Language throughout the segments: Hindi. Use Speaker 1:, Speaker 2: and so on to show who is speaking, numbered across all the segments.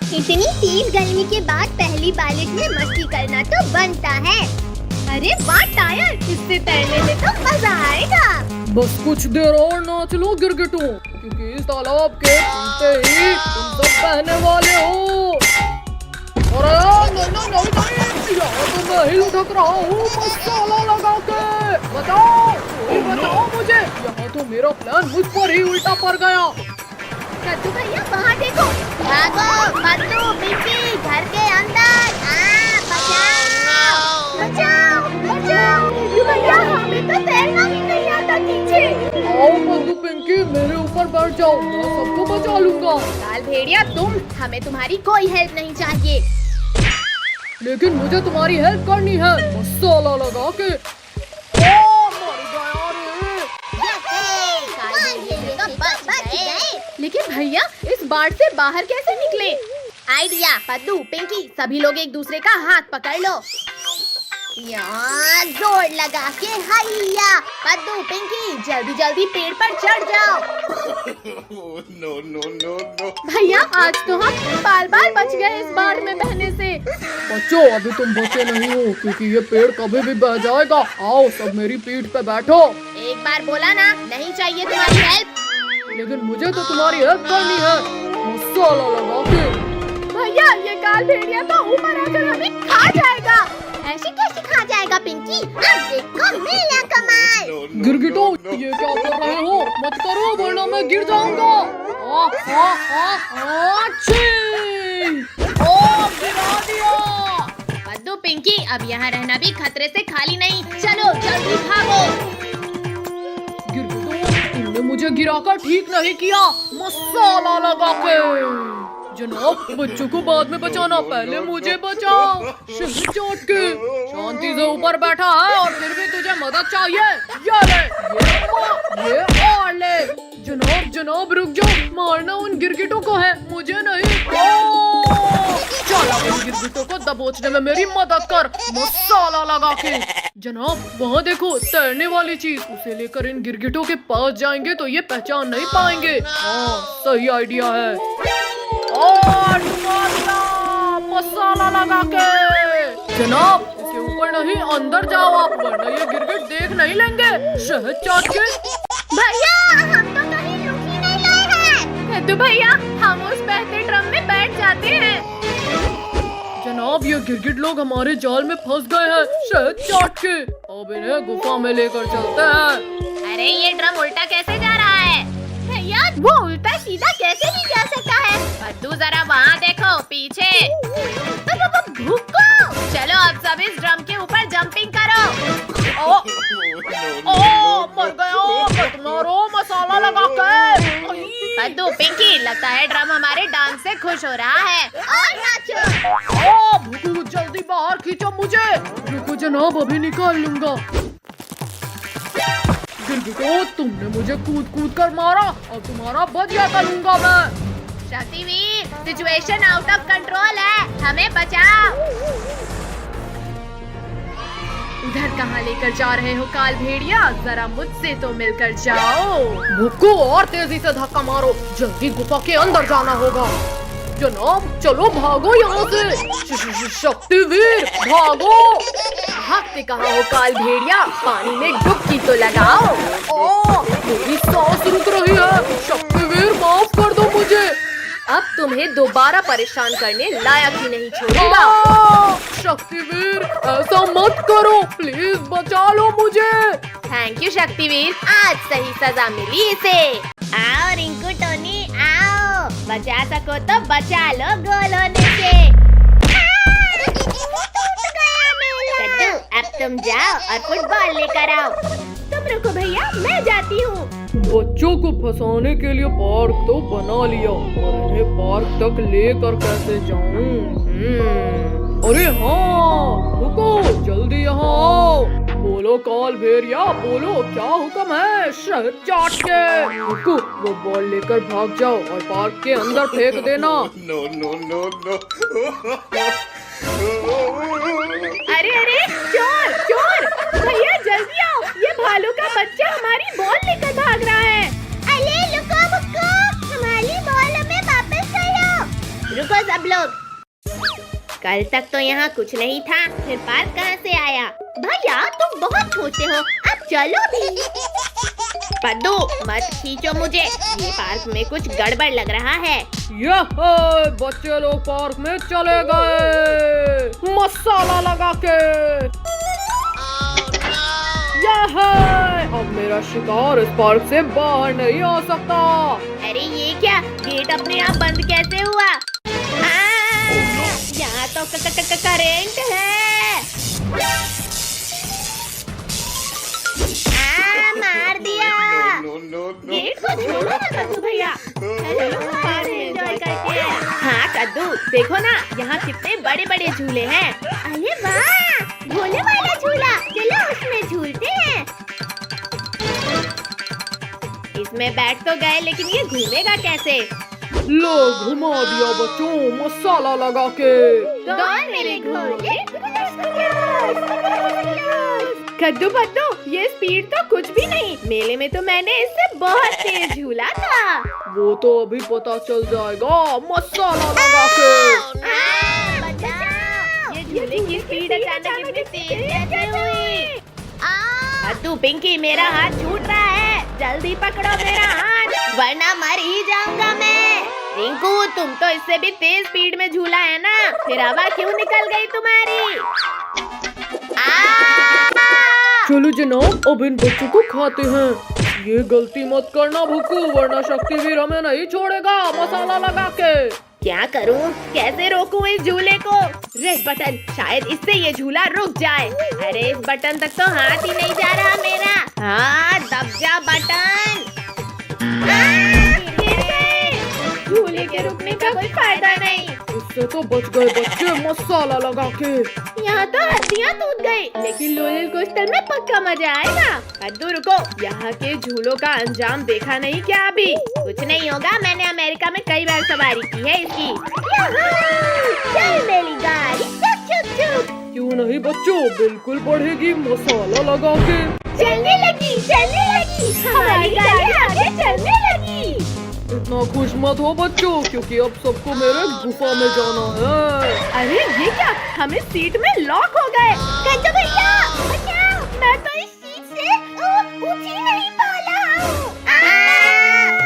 Speaker 1: इतनी तेज गर्मी के बाद पहली बारिश में मस्ती करना तो बनता है। अरे वाह टायर, इससे तैरने में तो मजा आएगा।
Speaker 2: बस कुछ देर और नाच लो गिरगिटों, क्योंकि इस तालाब के नीचे ही तुम सब बहने वाले हो। अरे नहीं, यहाँ तो मैं ही लुढ़क रहा हूँ मसाला लगा के। बताओ, कोई बताओ मुझे, यहाँ तो मेरा प्लान मुझ पर ही उल्टा पड़ गया।
Speaker 1: कद्दू भैया वहाँ देखो, भागो कद्दू पिंकी, घर के अंदर। बचाओ बचाओ बचाओ। कद्दू भैया हमें तो तैरना भी नहीं आता नीचे।
Speaker 2: आओ कद्दू पिंकी, मेरे ऊपर बैठ जाओ, मैं सबको बचा लूंगा।
Speaker 1: लाल भेड़िया तुम, हमें तुम्हारी कोई हेल्प नहीं चाहिए।
Speaker 2: लेकिन मुझे तुम्हारी हेल्प करनी है मसाला लगा के।
Speaker 1: लेकिन भैया इस बाढ़ से बाहर कैसे निकले? आइडिया, कद्दू पिंकी सभी लोग एक दूसरे का हाथ पकड़ लो। यहाँ जोर लगा के हैया। कद्दू पिंकी जल्दी जल्दी पेड़ पर चढ़ जाओ।
Speaker 3: No.
Speaker 1: भैया आज तो हम बाल बाल बच गए इस बाढ़ में बहने से।
Speaker 2: बच्चों अभी तुम बचे नहीं हो, क्योंकि ये पेड़ कभी भी बह जाएगा। आओ सब मेरी पीठ पे बैठो।
Speaker 1: एक बार बोला ना, नहीं चाहिए तुम्हारी हेल्प।
Speaker 2: लेकिन मुझे तो तुम्हारी हेल्प करनी है मसाला लगा के।
Speaker 1: भैया ये काल भेड़िया तो ऊपर आकर हमें खा जाएगा। ऐसे कैसे खा जाएगा पिंकी? अब देखो मेरा कमाल।
Speaker 2: गिरगिटो ये क्या कर रहे हो? मत करो वरना मैं गिर जाऊंगा। ओ गिरा दिया।
Speaker 1: कद्दू पिंकी अब यहाँ रहना भी खतरे से खाली नहीं। चलो जल्दी भागो।
Speaker 2: गिरगिटो तुमने मुझे गिराकर ठीक नहीं किया मसाला लगा के। जनाब बच्चों को बाद में बचाना, पहले मुझे बचाओ। शहर चोट के शांति से ऊपर बैठा है और फिर भी तुझे मदद चाहिए। ये ले, ये और ले। जनाब रुक जाओ, मारना उन गिरगिटों को है, मुझे नहीं। चलो उन गिरगिटों को दबोचने में मेरी मदद कर मसाला लगा के। जनाब वहाँ देखो तैरने वाली चीज, उसे लेकर इन गिरगिटों के पास जाएंगे तो ये पहचान नहीं पाएंगे। हाँ सही आइडिया है। और मसाला लगा के। जनाब इसके ऊपर नहीं, अंदर जाओ आप, वरना ये गिरगिट देख नहीं लेंगे। शहद चाट के।
Speaker 1: भैया हम तो कहीं रुक ही नहीं रहे हैं। कद्दू भैया हम उस बहते ड्रम में बैठ जाते हैं।
Speaker 2: जनाब ये गिरगिट लोग हमारे जाल में फंस गए हैं शहद चाट के। अब इन्हें गुफा में लेकर चलते हैं।
Speaker 1: अरे ये ड्रम उल्टा कैसे जा रहा है? भैया वो उल्टा सीधा कैसे नहीं जा सकता है? कद्दू जरा वहाँ देखो पीछे। भूखो। चलो अब सब इस ड्रम के ऊपर जंपिंग करो।
Speaker 2: मर गया, मारो मसाला लगा के।
Speaker 1: कद्दू पिंकी लगता है ड्रम हमारे डांस से खुश हो रहा है। और नाचो।
Speaker 2: भूखू जल्दी बाहर खींचो मुझे। रुको जनाब अभी निकाल लूंगा। गिरगिटो तुमने मुझे कूद कूद कर मारा और तुम्हारा बदला करूंगा मैं।
Speaker 1: Shaktiveer situation out of control है, हमें बचाओ। उधर कहाँ लेकर जा रहे हो काल भेड़िया? जरा मुझसे तो मिलकर जाओ।
Speaker 2: भुक्को और तेजी से धक्का मारो, जल्दी गुफा के अंदर जाना होगा। जनाब चलो भागो यहाँ से। शक्तिवीर भागो।
Speaker 1: भागते कहाँ हो काल भेड़िया? पानी में डुबकी तो लगाओ।
Speaker 2: मेरी सांस रुक रही है। शक्तिवीर माफ कर दो मुझे।
Speaker 1: अब तुम्हें दोबारा परेशान करने लायक ही नहीं छोड़ूंगा।
Speaker 2: शक्तिवीर ऐसा मत करो, प्लीज बचा लो मुझे।
Speaker 1: थैंक यू शक्तिवीर, आज सही सजा मिली इसे। आओ रिंकू टोनी आओ, बचा सको तो बचा लो गोल होने से। कद्दू अब तुम जाओ और फुटबॉल लेकर आओ। तुम रुको भैया, मैं जाती हूँ।
Speaker 2: बच्चों को फंसाने के लिए पार्क तो बना लिया, और इन्हें पार्क तक लेकर कैसे जाऊं? अरे हाँ रुको, जल्दी यहाँ आओ। बोलो काल भेड़िया, बोलो क्या हुक्म है? शहद चाट के। रुको वो बॉल लेकर भाग जाओ और पार्क के अंदर फेंक देना।
Speaker 3: No.
Speaker 1: अरे अरे चोर चोर, भैया जल्दी आओ, ये भालू का बच्चा हमारी बॉल लेकर भाग रहा है। अरे लुको बुक्को, हमारी बॉल हमें वापस करो। रुको सब सब लोग। कल तक तो यहाँ कुछ नहीं था, फिर पार्क कहाँ से आया? भैया तुम बहुत छोटे हो, अब चलो भी। पद्दू मत खींचो मुझे, ये पार्क में कुछ गड़बड़ लग रहा है।
Speaker 2: यह बच्चे लोग पार्क में चले गए मसाला लगा के। यह अब मेरा शिकार इस पार्क से बाहर नहीं आ सकता।
Speaker 1: अरे ये क्या, गेट अपने आप बंद कैसे हुआ? यहाँ तो करेंट है। मार दिया।
Speaker 3: No, no, no.
Speaker 1: गेट को छोड़ो ना कद्दू भैया, एंजॉय करते हैं। हाँ कद्दू देखो ना, यहाँ कितने बड़े बड़े झूले हैं। अरे वाह, झूले वाला झूला, चलो उसमें झूलते हैं। इसमें बैठ तो गए, लेकिन ये घूमेगा कैसे?
Speaker 2: लो घुमा दिया बच्चों मसाला लगा के।
Speaker 1: कौन मेरे घोड़े? कद्दू पद्दू, ये स्पीड तो कुछ भी नहीं। मेले में तो मैंने इससे बहुत तेज झूला था।
Speaker 2: वो तो अभी पता चल जाएगा मसाला लगा के।
Speaker 1: बचाओ! ये झूले की स्पीड अचानक इतनी तेज कैसे हुई? कद्दू पिंकी, मेरा हाथ छूट रहा है, जल्दी पकड़ो मेरा हाथ, वरना मर ही जाऊंगा मैं। रिंकू तुम तो इससे भी तेज स्पीड में झूला है ना, फिर हवा क्यों निकल गई तुम्हारी?
Speaker 2: चलो जनाब, अब इन बच्चों को खाते हैं। ये गलती मत करना भुक्कू, वरना शक्तिवीर हमें नहीं छोड़ेगा मसाला लगा के।
Speaker 1: क्या करूं? कैसे रोकूं इस झूले को? रेड बटन, शायद इससे ये झूला रुक जाए। अरे इस बटन तक तो हाथ ही नहीं जा रहा मेरा। हाँ दब जा बटन। गिर गए। झूले के रुकने का कोई फायदा नहीं।
Speaker 2: इससे तो बच गए बच्चे मसाला लगा के।
Speaker 1: यहाँ तो हड्डियाँ टूट गई, लेकिन रोलर कोस्टर में पक्का मजा आएगा। कद्दू रुको, यहाँ के झूलों का अंजाम देखा नहीं क्या अभी? कुछ नहीं होगा, मैंने अमेरिका में कई बार सवारी की है इसकी। चल मेरी गाड़ी, चुप चुप चुप।
Speaker 2: क्यों नहीं बच्चों, बिल्कुल बढ़ेगी मसाला लगा के।
Speaker 1: चलने लगी, हमारी गाड़ी आगे चलने लगी।
Speaker 2: इतना खुश मत हो बच्चों, क्योंकि अब सबको मेरे गुफा में जाना है।
Speaker 1: अरे ये क्या, हम इस सीट में लॉक हो गए। कद्दू भैया बचाओ, मैं तो इस सीट से ऊंची नहीं पाला हूँ।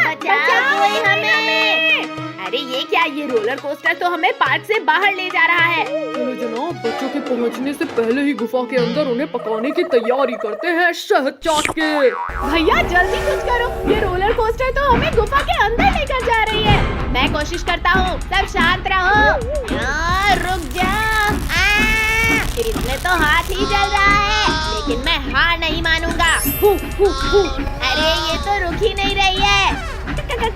Speaker 1: बचाओ कोई हमें। अरे ये क्या, ये रोलर कोस्टर तो हमें पार्क से बाहर ले जा रहा है।
Speaker 2: चलो जनाब, बच्चों के पहुंचने से पहले ही गुफा के अंदर उन्हें पकाने की तैयारी करते हैं शहद चाट के।
Speaker 1: भैया जल्दी कुछ करो, ये रोलर कोस्टर तो हमें गुफा के अंदर लेकर जा रही है। मैं कोशिश करता हूँ, सब शांत रहो। रुक जाओ। फिर इसमें तो हाथ ही जल रहा है, लेकिन मैं हार नहीं मानूंगा। अरे ये तो रुक ही नहीं रही है।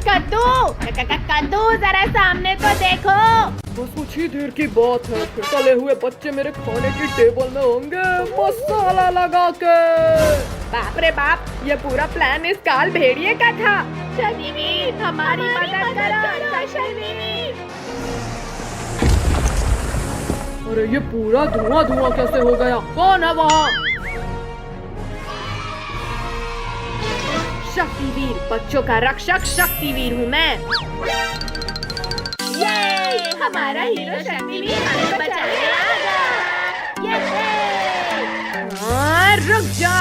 Speaker 1: कद्दू जरा सामने तो देखो।
Speaker 2: बस कुछ ही देर की बात है, फिर तले हुए बच्चे मेरे खाने की टेबल में होंगे मसाला लगा के।
Speaker 1: बाप रे बाप, ये पूरा प्लान इस काल भेड़िए का था। शनिवीर हमारी मदद करो शनिवीर।
Speaker 2: अरे ये पूरा धुआं धुआं कैसे हो गया? कौन है वहाँ?
Speaker 1: शक्तिवीर, बच्चों का रक्षक शक्तिवीर हूँ मैं। ये हमारा हीरो शक्तिवीर हमें बचाने आ गया। रुक जा।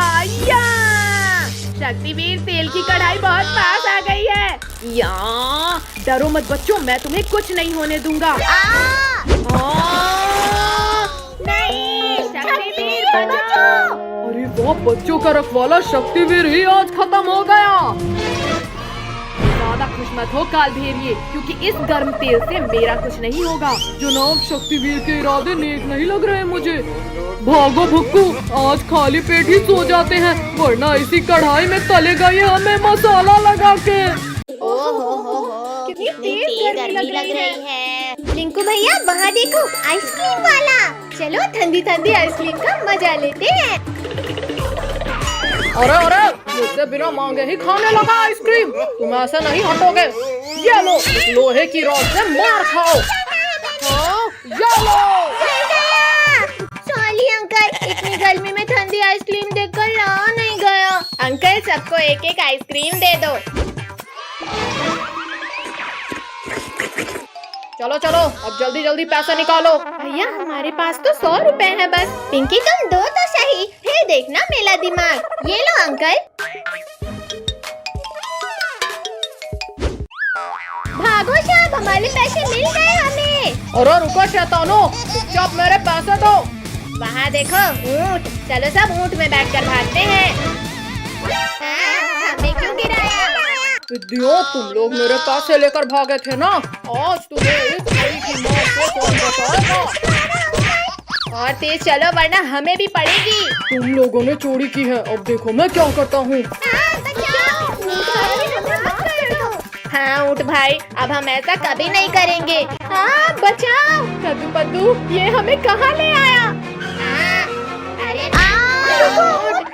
Speaker 1: शक्तिवीर, तेल की कढ़ाई बहुत पास आ गई है। डरो मत बच्चों, मैं तुम्हें कुछ नहीं होने दूंगा। नहीं, शक्तिवीर बचाओ।
Speaker 2: अरे वाह, बच्चों का रखवाला शक्तिवीर ही आज खत्म हो गया।
Speaker 1: ज्यादा खुश मत हो काल भेड़िए, क्योंकि इस गर्म तेल से मेरा कुछ नहीं होगा।
Speaker 2: जनाब, शक्तिवीर के इरादे नेक नहीं लग रहे मुझे। भागो भुक्कू, आज खाली पेट ही सो जाते हैं, वरना इसी कढ़ाई में तलेगा ये हमें मसाला लगा के।
Speaker 1: कितनी तेज गर्मी लग रही है। रिंकू भैया वहाँ देखो, आइसक्रीम वाला। चलो ठंडी ठंडी आइसक्रीम का मजा लेते हैं।
Speaker 2: अरे मुझसे बिना मांगे ही खाने लगा आइसक्रीम। तुम ऐसे नहीं हटोगे। ये लो, लोहे की रॉड से मार खाओ। ये लो।
Speaker 1: सॉरी अंकल, इतनी गर्मी में ठंडी आइसक्रीम देखकर रहा नहीं गया। अंकल सबको एक एक आइसक्रीम दे दो।
Speaker 2: चलो चलो अब जल्दी जल्दी पैसा निकालो।
Speaker 1: भैया हमारे पास तो 100 रुपए है बस। पिंकी तुम दो तो सही, फिर देखना मेरा दिमाग। ये लो अंकल। भागो साहब, हमारे पैसे मिल गए हमें।
Speaker 2: अरे रुको शैतानो, चुपचाप मेरे पैसे दो।
Speaker 1: वहाँ देखो ऊँट, चलो सब ऊँट में बैठकर भागते हैं। हमें क्यों गिराया?
Speaker 2: इडियट, तुम लोग मेरे पैसे लेकर भागे थे ना, आज तुम्हें इस घड़ी की मौत से कौन बचाएगा?
Speaker 1: और तेज चलो वरना हमें भी पड़ेगी।
Speaker 2: तुम लोगों ने चोरी की है, अब देखो मैं क्या करता हूँ।
Speaker 1: हाँ ऊँट भाई, अब हम ऐसा कभी नहीं करेंगे। हाँ बचाओ। कद्दू पद्दू, ये हमें कहाँ ले आया? अरे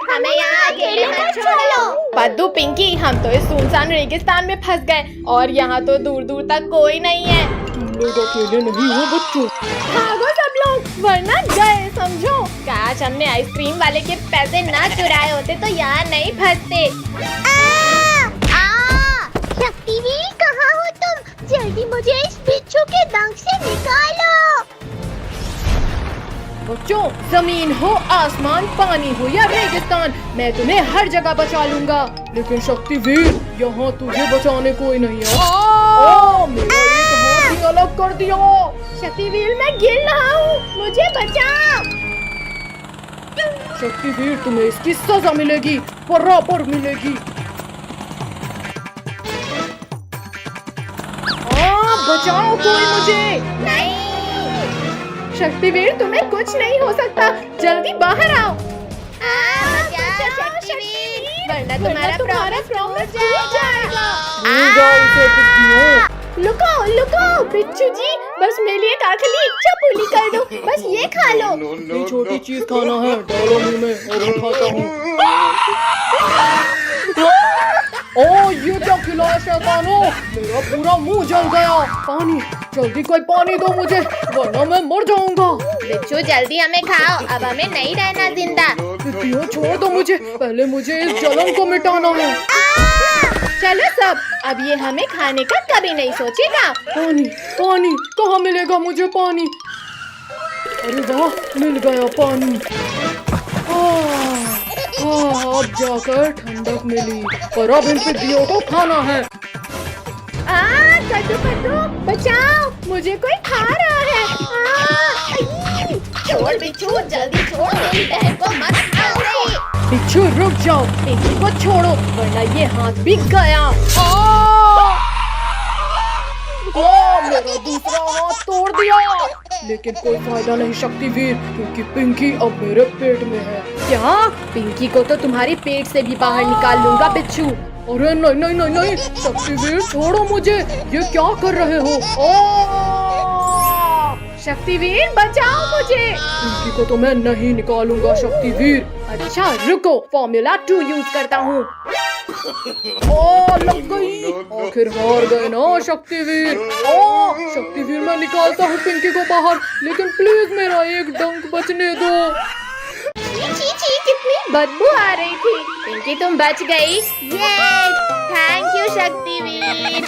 Speaker 1: हमें यहाँ अकेले मत छोड़ो। पद्दू पिंकी, हम तो इस सुनसान रेगिस्तान में फंस गए और यहाँ तो दूर दूर तक कोई नहीं है।
Speaker 2: तुम लोग अकेले नहीं हो बच्चों।
Speaker 1: भागो सब लोग वरना गए समझो। काश हमने आइसक्रीम वाले के पैसे ना चुराए होते तो यहाँ नहीं फंसते। शक्तिवीर कहाँ हो तुम? जल्दी मुझे इस बिच्छू के दंश से निकालो।
Speaker 2: बच्चों, जमीन हो आसमान, पानी हो या रेगिस्तान, मैं तुम्हें हर जगह बचा लूंगा। लेकिन शक्तिवीर, यहाँ तुझे बचाने कोई नहीं है। मेरा एक हाथ ही अलग कर दिया।
Speaker 1: शक्तिवीर मैं गिर रहा हूँ, मुझे बचाओ।
Speaker 2: शक्तिवीर, तुम्हें इसकी सजा मिलेगी, बराबर मिलेगी। बचाओ कोई मुझे।
Speaker 1: नहीं
Speaker 2: शक्तिवीर, तुम्हें कुछ नहीं हो सकता, जल्दी बाहर आओ।
Speaker 1: बचाओ शक्तिवीर, वरना तुम्हारा प्रॉमिस टूट जाएगा। लुको लुको बिच्छू जी, बस मेरे लिए एक आखिरी इच्छा पूरी कर दो, बस ये खा लो।
Speaker 2: ये छोटी चीज खाना है, डालो मुंह में और मैं खाता हूँ। ओ ये क्या खिलाया शैतानो, मेरा पूरा मुंह जल गया। पानी, जल्दी कोई पानी दो मुझे, वरना मैं मर जाऊंगा।
Speaker 1: बिच्छू जल्दी हमें खाओ, अब हमें नहीं रहना जिंदा।
Speaker 2: क्यों छोड़ दो मुझे, पहले मुझे इस जलन को मिटाना है।
Speaker 1: चलो सब, अब ये हमें खाने का कभी नहीं सोचेगा।
Speaker 2: पानी पानी, कहाँ मिलेगा मुझे पानी? अरे वाह, मिल गया पानी। अब जाकर ठंडक मिली, पर अब इन पिद्दियों को खाना है।
Speaker 1: कद्दू कद्दू बचाओ, मुझे कोई खा रहा है। छोड़ बिच्छू, जल्दी छोड़, मेरी बहन को मत खाओ रे।
Speaker 2: बिच्छू रुक जाओ, पिंकी को छोड़ो वरना ये हाथ भी गया। मेरा दूसरा हाथ तोड़ दिया, लेकिन कोई फायदा नहीं शक्तिवीर, क्योंकि पिंकी अब मेरे पेट में है।
Speaker 1: क्या? पिंकी को तो तुम्हारे पेट से भी बाहर निकाल लूंगा बिच्छू।
Speaker 2: अरे नहीं नहीं नहीं नहीं, शक्तिवीर छोड़ो मुझे, ये क्या कर रहे हो?
Speaker 1: शक्तिवीर बचाओ मुझे।
Speaker 2: पिंकी को तो मैं नहीं निकालूंगा शक्तिवीर।
Speaker 1: अच्छा रुको, फॉर्मूला 2 यूज करता हूँ।
Speaker 2: लग गई, आखिर हार गए ना शक्तिवीर। शक्तिवीर मैं निकालता हूँ पिंकी को बाहर, लेकिन प्लीज मेरा एक डंक बचने दो।
Speaker 1: छी कितनी बदबू आ रही थी। पिंकी तुम बच गई। ये थैंक यू शक्तिवीर।